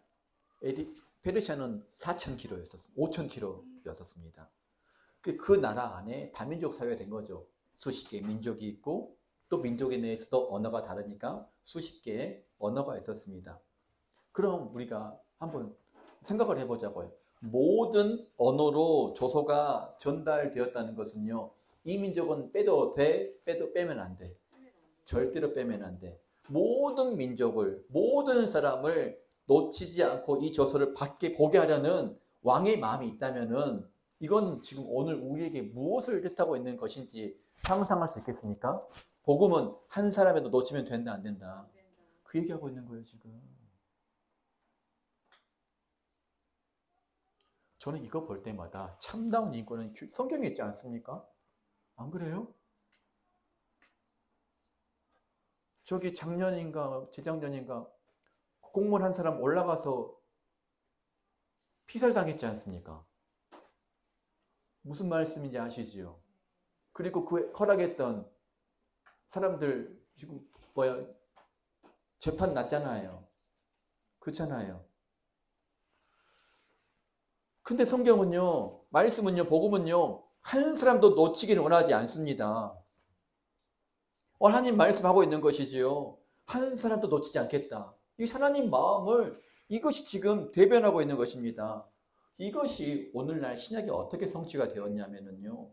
페르시아는 4,000킬로였었습니다. 5,000킬로였었습니다. 그 나라 안에 다민족 사회가 된 거죠. 수십 개의 민족이 있고 또 민족에 내에서도 언어가 다르니까 수십 개의 언어가 있었습니다. 그럼 우리가 한번 생각을 해보자고요. 모든 언어로 조서가 전달되었다는 것은요. 이 민족은 빼도 돼? 빼면 안 돼. 절대로 빼면 안 돼. 모든 민족을, 모든 사람을 놓치지 않고 이 조서를 보게 하려는 왕의 마음이 있다면은 이건 지금 오늘 우리에게 무엇을 뜻하고 있는 것인지 상상할 수 있겠습니까? 복음은 한 사람에도 놓치면 된다, 안 된다. 그 얘기하고 있는 거예요, 지금. 저는 이거 볼 때마다 참다운 인권은 성경에 있지 않습니까? 안 그래요? 저기 작년인가 재작년인가 공무원 한 사람 올라가서 피살당했지 않습니까? 무슨 말씀인지 아시지요? 그리고 그 허락했던 사람들 지금 재판 났잖아요. 그렇잖아요. 근데 성경은요, 말씀은요, 복음은요, 한 사람도 놓치기를 원하지 않습니다. 하나님 말씀하고 있는 것이지요. 한 사람도 놓치지 않겠다. 이 하나님 마음을 이것이 지금 대변하고 있는 것입니다. 이것이 오늘날 신약이 어떻게 성취가 되었냐면요.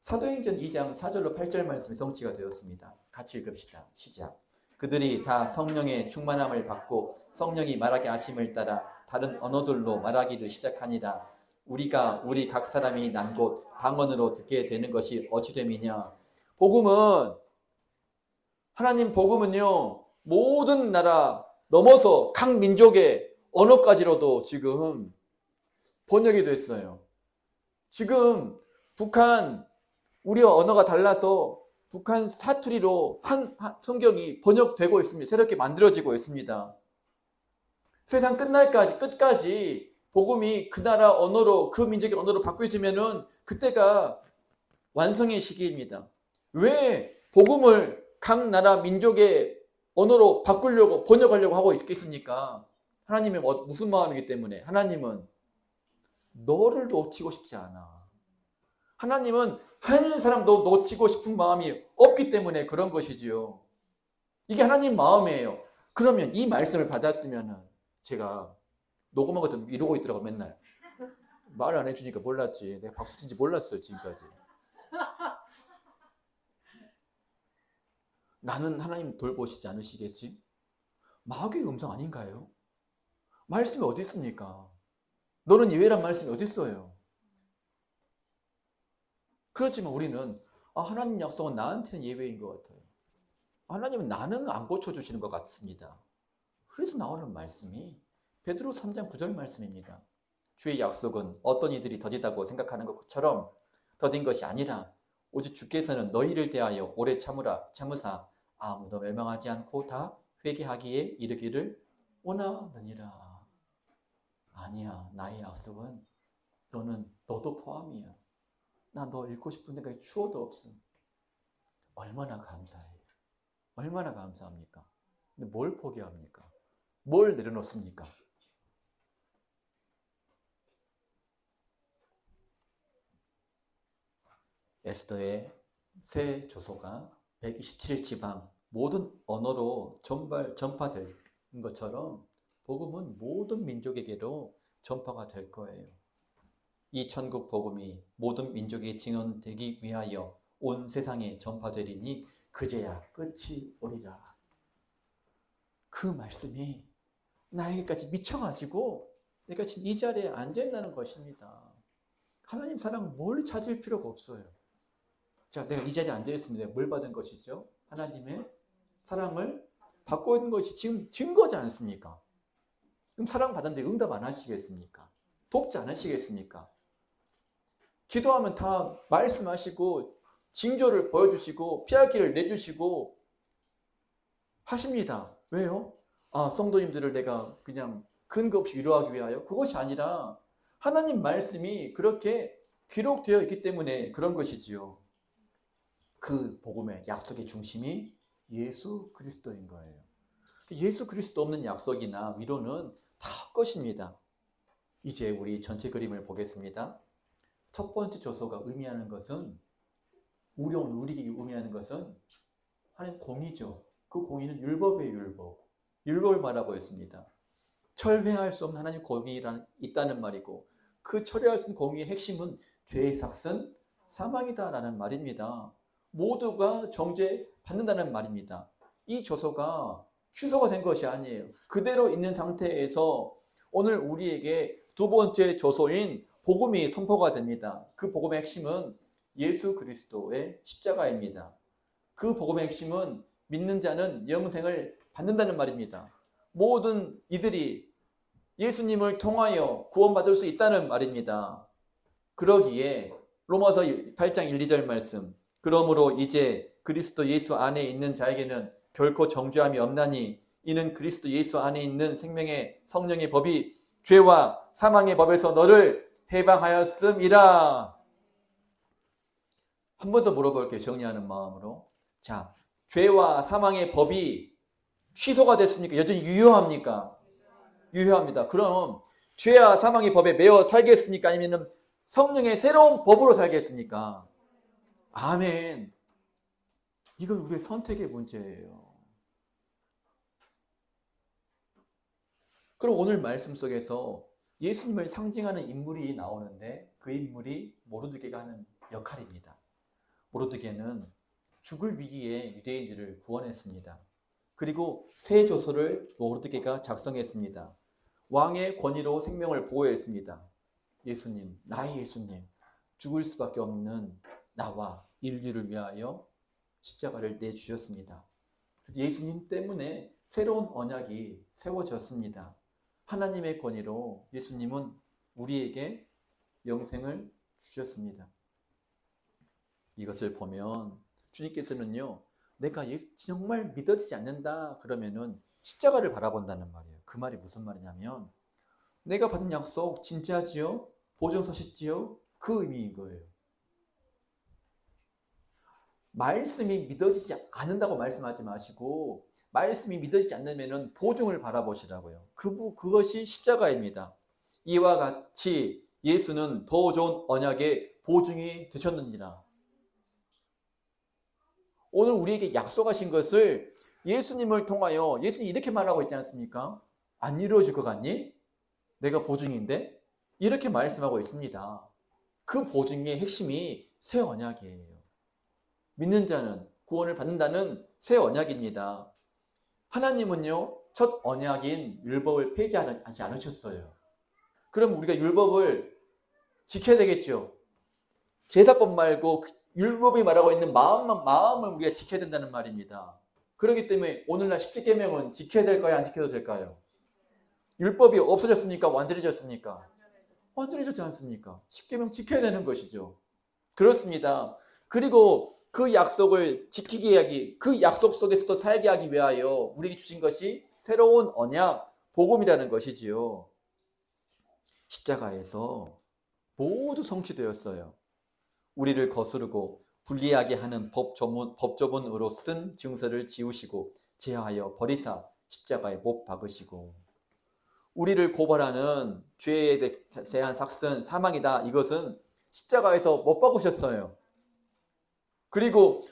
사도행전 2장 4절로 8절 말씀이 성취가 되었습니다. 같이 읽읍시다. 시작. 그들이 다 성령의 충만함을 받고 성령이 말하게 하심을 따라 다른 언어들로 말하기를 시작하니라. 우리가 우리 각 사람이 난 곳 방언으로 듣게 되는 것이 어찌 됨이냐. 하나님 복음은요, 모든 나라 넘어서 각 민족의 언어까지로도 지금 번역이 됐어요. 지금 북한, 우리와 언어가 달라서 북한 사투리로 성경이 번역되고 있습니다. 새롭게 만들어지고 있습니다. 세상 끝까지 복음이 그 나라 언어로, 그 민족의 언어로 바뀌어지면은 그때가 완성의 시기입니다. 왜 복음을 각 나라 민족의 언어로 바꾸려고 번역하려고 하고 있겠습니까? 하나님의 무슨 마음이기 때문에? 하나님은 너를 놓치고 싶지 않아. 하나님은 한 사람도 놓치고 싶은 마음이 없기 때문에 그런 것이지요. 이게 하나님 마음이에요. 그러면 이 말씀을 받았으면은 제가 녹음한 것도 이러고 있더라고 맨날. 말 안 해주니까 몰랐지. 내가 박수 친지 몰랐어요 지금까지. 나는 하나님 돌보시지 않으시겠지? 마귀의 음성 아닌가요? 말씀이 어디 있습니까? 너는 예외란 말씀이 어디 있어요? 그렇지만 우리는 하나님 약속은 나한테는 예외인 것 같아요. 하나님은 나는 안 고쳐주시는 것 같습니다. 그래서 나오는 말씀이 베드로 3장 9절 말씀입니다. 주의 약속은 어떤 이들이 더디다고 생각하는 것처럼 더딘 것이 아니라 오직 주께서는 너희를 대하여 오래 참으사 아무도 멸망하지 않고 다 회개하기에 이르기를 원하느니라. 아니야, 나의 약속은 너도 포함이야. 나 너 잃고 싶은 데까지 추워도 없어. 얼마나 감사해요. 얼마나 감사합니까? 근데 뭘 포기합니까? 뭘 내려놓습니까? 에스더의 새 조서가 127지방 모든 언어로 전파될 것처럼 복음은 모든 민족에게로 전파가 될 거예요. 이 천국 복음이 모든 민족에 증언되기 위하여 온 세상에 전파되리니 그제야 끝이 오리라. 그 말씀이 나에게까지 미쳐가지고 내가 지금 이 자리에 앉아있다는 것입니다. 하나님 사랑 뭘 찾을 필요가 없어요. 자, 내가 이 자리에 앉아있습니다. 뭘 받은 것이죠? 하나님의 사랑을 받고 있는 것이 지금 증거지 않습니까? 그럼 사랑받았는데 응답 안 하시겠습니까? 돕지 않으시겠습니까? 기도하면 다 말씀하시고 징조를 보여주시고 피할 길을 내주시고 하십니다. 왜요? 성도님들을 내가 그냥 근거 없이 위로하기 위하여? 그것이 아니라 하나님 말씀이 그렇게 기록되어 있기 때문에 그런 것이지요. 그 복음의 약속의 중심이 예수 그리스도인 거예요. 예수 그리스도 없는 약속이나 위로는 다 헛것입니다. 이제 우리 전체 그림을 보겠습니다. 첫 번째 조서가 의미하는 것은 우리에게 의미하는 것은 하나님 공의죠. 그 공의는 율법의 율법을 말하고 있습니다. 철회할 수 없는 하나님 공의가 있다는 말이고 그 철회할 수 없는 공의의 핵심은 죄의 삭은 사망이다라는 말입니다. 모두가 정죄받는다는 말입니다. 이 조서가 취소가 된 것이 아니에요. 그대로 있는 상태에서 오늘 우리에게 두 번째 조서인 복음이 선포가 됩니다. 그 복음의 핵심은 예수 그리스도의 십자가입니다. 그 복음의 핵심은 믿는 자는 영생을 받는다는 말입니다. 모든 이들이 예수님을 통하여 구원받을 수 있다는 말입니다. 그러기에 로마서 8장 1, 2절 말씀, 그러므로 이제 그리스도 예수 안에 있는 자에게는 결코 정죄함이 없나니 이는 그리스도 예수 안에 있는 생명의 성령의 법이 죄와 사망의 법에서 너를 해방하였음이라. 한 번 더 물어볼게요. 정리하는 마음으로. 자, 죄와 사망의 법이 취소가 됐습니까? 여전히 유효합니까? 유효합니다. 그럼 죄와 사망의 법에 매어 살겠습니까? 아니면 성령의 새로운 법으로 살겠습니까? 아멘. 이건 우리의 선택의 문제예요. 그럼 오늘 말씀 속에서 예수님을 상징하는 인물이 나오는데 그 인물이 모르드게가 하는 역할입니다. 모르드게는 죽을 위기에 유대인들을 구원했습니다. 그리고 새 조서를 모르드게가 작성했습니다. 왕의 권위로 생명을 보호했습니다. 예수님, 나의 예수님, 죽을 수밖에 없는 나와 인류를 위하여 십자가를 내주셨습니다. 예수님 때문에 새로운 언약이 세워졌습니다. 하나님의 권위로 예수님은 우리에게 영생을 주셨습니다. 이것을 보면 주님께서는요, 내가 정말 믿어지지 않는다 그러면은 십자가를 바라본다는 말이에요. 그 말이 무슨 말이냐면 내가 받은 약속 진짜지요? 보증서시지요? 그 의미인 거예요. 말씀이 믿어지지 않는다고 말씀하지 마시고 말씀이 믿어지지 않으면 보증을 바라보시라고요. 그것이 십자가입니다. 이와 같이 예수는 더 좋은 언약의 보증이 되셨느니라. 오늘 우리에게 약속하신 것을 예수님을 통하여 예수님이 이렇게 말하고 있지 않습니까? 안 이루어질 것 같니? 내가 보증인데? 이렇게 말씀하고 있습니다. 그 보증의 핵심이 새 언약이에요. 믿는 자는 구원을 받는다는 새 언약입니다. 하나님은요, 첫 언약인 율법을 폐지하지 않으셨어요. 그럼 우리가 율법을 지켜야 되겠죠. 제사법 말고 율법이 말하고 있는 마음을 우리가 지켜야 된다는 말입니다. 그렇기 때문에 오늘날 십계명은 지켜야 될까요? 안 지켜도 될까요? 율법이 없어졌습니까? 완전해졌습니까? 완전해졌지 않습니까? 십계명 지켜야 되는 것이죠. 그렇습니다. 그리고 그 약속을 지키게 하기, 그 약속 속에서도 살게 하기 위하여 우리에게 주신 것이 새로운 언약, 복음이라는 것이지요. 십자가에서 모두 성취되었어요. 우리를 거스르고 불리하게 하는 법조문으로 쓴 증서를 지우시고 제하여 버리사 십자가에 못 박으시고, 우리를 고발하는 죄에 대한 삭슨 사망이다. 이것은 십자가에서 못 박으셨어요. 그리고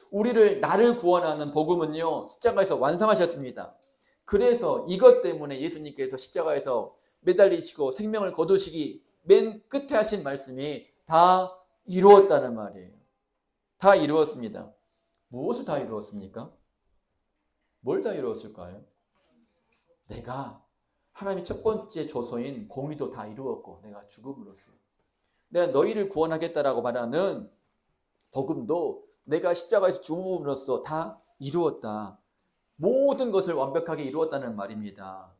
나를 구원하는 복음은요, 십자가에서 완성하셨습니다. 그래서 이것 때문에 예수님께서 십자가에서 매달리시고 생명을 거두시기 맨 끝에 하신 말씀이 다 이루었다는 말이에요. 다 이루었습니다. 무엇을 다 이루었습니까? 뭘 다 이루었을까요? 내가 하나님의 첫 번째 조서인 공의도 다 이루었고, 내가 죽음으로써 내가 너희를 구원하겠다라고 말하는 복음도 내가 십자가에서 죽음으로써 다 이루었다. 모든 것을 완벽하게 이루었다는 말입니다.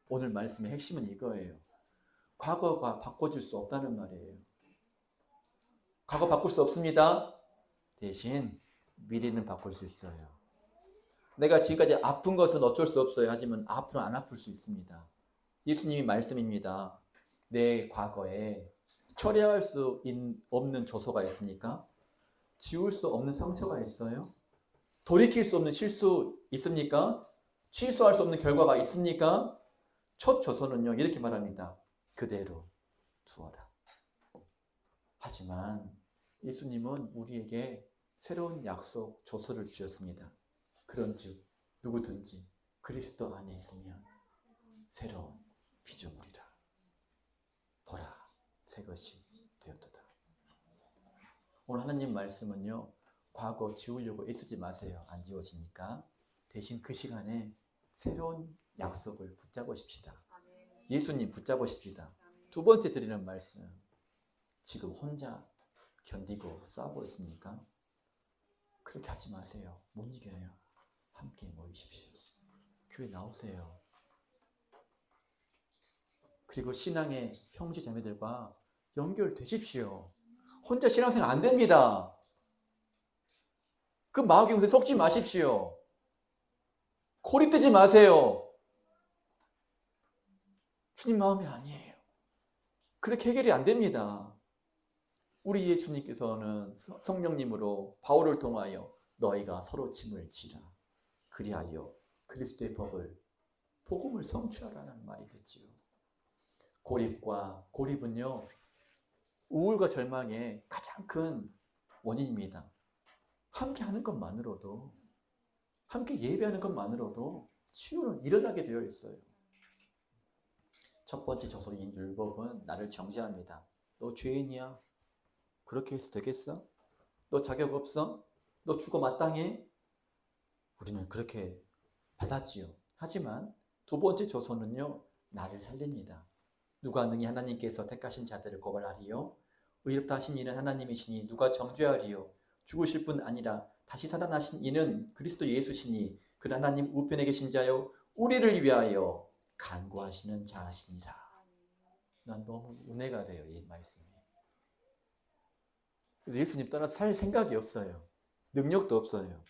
오늘 말씀의 핵심은 이거예요. 과거가 바꿔줄 수 없다는 말이에요. 과거 바꿀 수 없습니다. 대신 미래는 바꿀 수 있어요. 내가 지금까지 아픈 것은 어쩔 수 없어요. 하지만 앞으로 안 아플 수 있습니다. 예수님이 말씀입니다. 내 과거에 처리할 수 없는 조서가 있습니까? 지울 수 없는 상처가 있어요? 돌이킬 수 없는 실수 있습니까? 취소할 수 없는 결과가 있습니까? 첫 조서는요, 이렇게 말합니다. 그대로 두어라. 하지만 예수님은 우리에게 새로운 약속 조서를 주셨습니다. 그런즉 누구든지 그리스도 안에 있으면 새로운 피조물이라. 보라, 새 것이 되었도다. 오늘 하나님 말씀은요, 과거 지우려고 애쓰지 마세요. 안 지워지니까. 대신 그 시간에 새로운 약속을 붙잡으십시다. 예수님 붙잡으십시다. 두 번째 드리는 말씀, 지금 혼자 견디고 싸우고 있습니까? 그렇게 하지 마세요. 못 이겨요. 함께 모이십시오. 교회 나오세요. 그리고 신앙의 형제 자매들과 연결되십시오. 혼자 신앙생활 안 됩니다. 그 마귀용사에 속지 마십시오. 고립되지 마세요. 주님 마음이 아니에요. 그렇게 해결이 안 됩니다. 우리 예수님께서는 성령님으로 바울을 통하여 너희가 서로 짐을 지라. 그리하여 그리스도의 복음을 성취하라는 말이겠지요. 고립은요, 우울과 절망의 가장 큰 원인입니다. 함께 하는 것만으로도, 함께 예배하는 것만으로도 치유는 일어나게 되어 있어요. 첫 번째 조서인 율법은 나를 정죄합니다. 너 죄인이야? 그렇게 해서 되겠어? 너 자격 없어? 너 죽어 마땅해? 우리는 그렇게 받았지요. 하지만 두 번째 조서는요, 나를 살립니다. 누가 능히 하나님께서 택하신 자들을 고발하리요? 의롭다 하신 이는 하나님이시니 누가 정죄하리요? 죽으실 뿐 아니라 다시 살아나신 이는 그리스도 예수시니 그 하나님 우편에 계신 자요 우리를 위하여 간구하시는 자시니라. 난 너무 은혜가 돼요, 이 말씀이. 그래서 예수님 떠나 살 생각이 없어요. 능력도 없어요.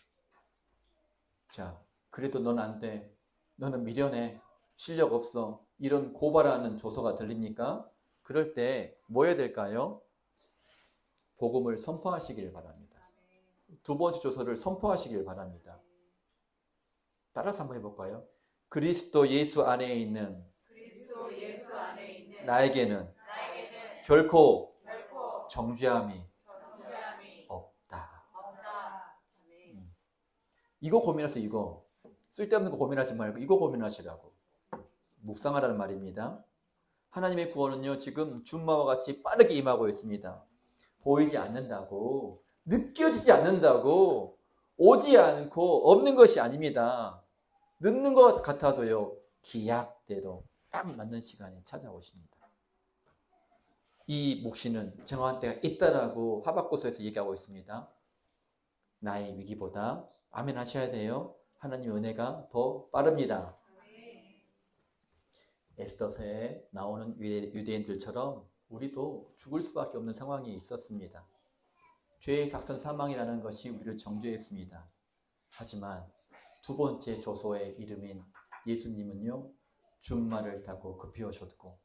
자, 그래도 넌 안 돼. 너는 미련해. 실력 없어. 이런 고발하는 조서가 들립니까? 그럴 때 뭐 해야 될까요? 복음을 선포하시길 바랍니다. 두 번째 조서를 선포하시길 바랍니다. 따라서 한번 해볼까요? 그리스도 예수 안에 있는 나에게는 결코 정죄함이 없다. 이거 고민해서 이거 쓸데없는 거 고민하지 말고 이거 고민하시라고. 묵상하라는 말입니다. 하나님의 구원은요, 지금 준마와 같이 빠르게 임하고 있습니다. 보이지 않는다고, 느껴지지 않는다고, 오지 않고 없는 것이 아닙니다. 늦는 것 같아도요, 기약대로 딱 맞는 시간에 찾아오십니다. 이 묵시는 정한 때가 있다라고 하박국서에서 얘기하고 있습니다. 나의 위기보다 아멘 하셔야 돼요. 하나님의 은혜가 더 빠릅니다. 에스더서에 나오는 유대인들처럼 우리도 죽을 수밖에 없는 상황이 있었습니다. 죄의 작선 사망이라는 것이 우리를 정죄했습니다. 하지만 두 번째 조소의 이름인 예수님은요, 준말을 타고 급히 오셨고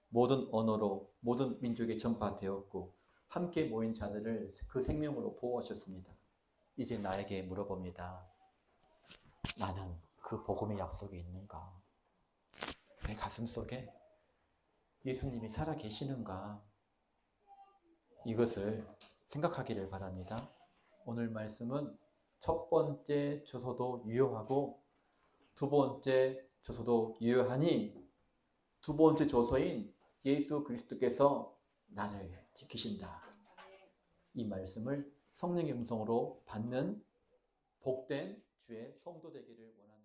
모든 언어로 모든 민족에 전파되었고 함께 모인 자들을 그 생명으로 보호하셨습니다. 이제 나에게 물어봅니다. 나는 그 복음의 약속이 있는가? 내 가슴 속에 예수님이 살아 계시는가? 이것을 생각하기를 바랍니다. 오늘 말씀은 첫 번째 조서도 유효하고 두 번째 조서도 유효하니 두 번째 조서인 예수 그리스도께서 나를 지키신다. 이 말씀을 성령의 음성으로 받는 복된 주의 성도 되기를 원합니다.